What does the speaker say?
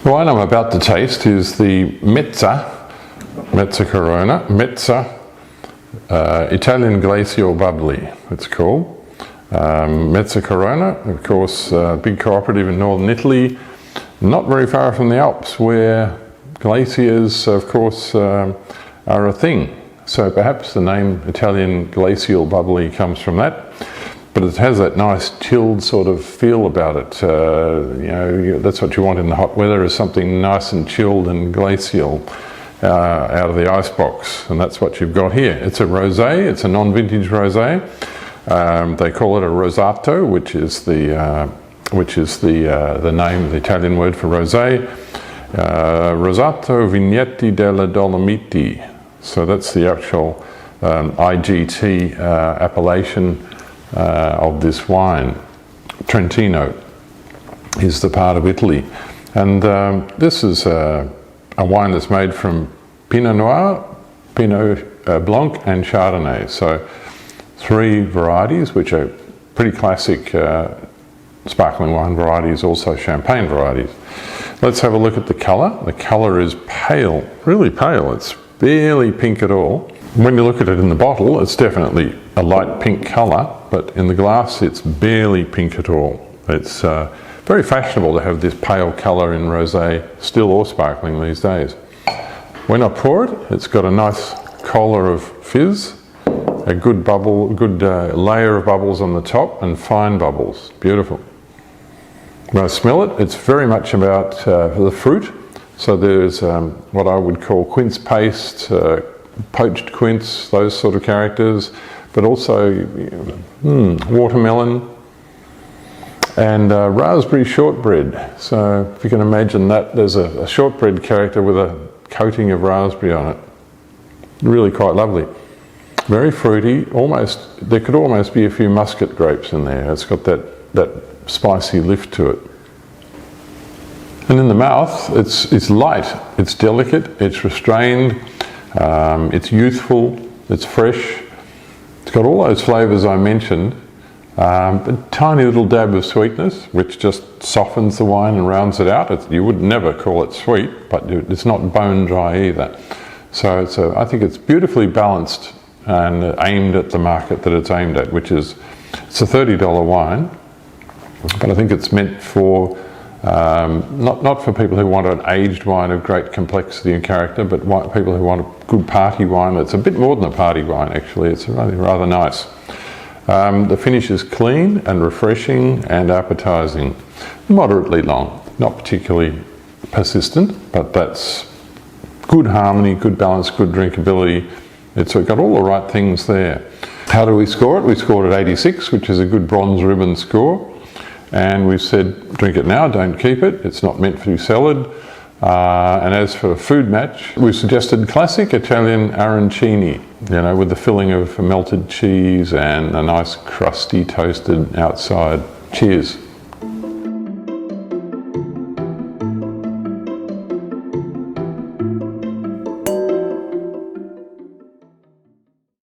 The wine I'm about to taste is the Mezzacorona, Italian Glacial Bubbly, it's called. Mezzacorona, of course, big cooperative in northern Italy, not very far from the Alps, where glaciers, of course, are a thing. So perhaps the name Italian Glacial Bubbly comes from that. But it has that nice chilled sort of feel about it. That's what you want in the hot weather, is something nice and chilled and glacial out of the icebox, and that's what you've got here. It's a rosé. It's a non-vintage rosé. They call it a rosato, which is the name, the Italian word for rosé. Rosato Vigneti della Dolomiti. So that's the actual IGT appellation of this wine. Trentino is the part of Italy, and this is a wine that's made from Pinot Noir, Pinot Blanc and Chardonnay. So 3 varieties, which are pretty classic sparkling wine varieties, also champagne varieties. Let's have a look at the colour. The colour is pale, really pale. It's barely pink at all. When you look at it in the bottle, it's definitely a light pink colour, but in the glass it's barely pink at all. It's very fashionable to have this pale colour in rosé, still or sparkling these days. When I pour it, it's got a nice collar of fizz, a good layer of bubbles on the top, and fine bubbles. Beautiful. When I smell it, it's very much about the fruit. So there's what I would call quince paste, poached quince, those sort of characters, but also watermelon and raspberry shortbread. So if you can imagine that, there's a shortbread character with a coating of raspberry on it. Really quite lovely. Very fruity, there could almost be a few muscat grapes in there. It's got that spicy lift to it. And in the mouth, it's light, it's delicate, it's restrained, it's youthful, it's fresh. It's got all those flavours I mentioned, a tiny little dab of sweetness, which just softens the wine and rounds it out. You would never call it sweet, but it's not bone dry either. So I think it's beautifully balanced and aimed at the market that it's aimed at, it's a $30 wine, but I think it's meant for not for people who want an aged wine of great complexity and character, but people who want a good party wine. It's a bit more than a party wine, actually. It's rather nice. The finish is clean and refreshing and appetizing. Moderately long, not particularly persistent, but that's good harmony, good balance, good drinkability. It's got all the right things there. How do we score it? We scored at 86, which is a good bronze ribbon score. And we've said, drink it now, don't keep it. It's not meant for salad. And as for food match, we've suggested classic Italian Arancini, with the filling of melted cheese and a nice crusty toasted outside. Cheers.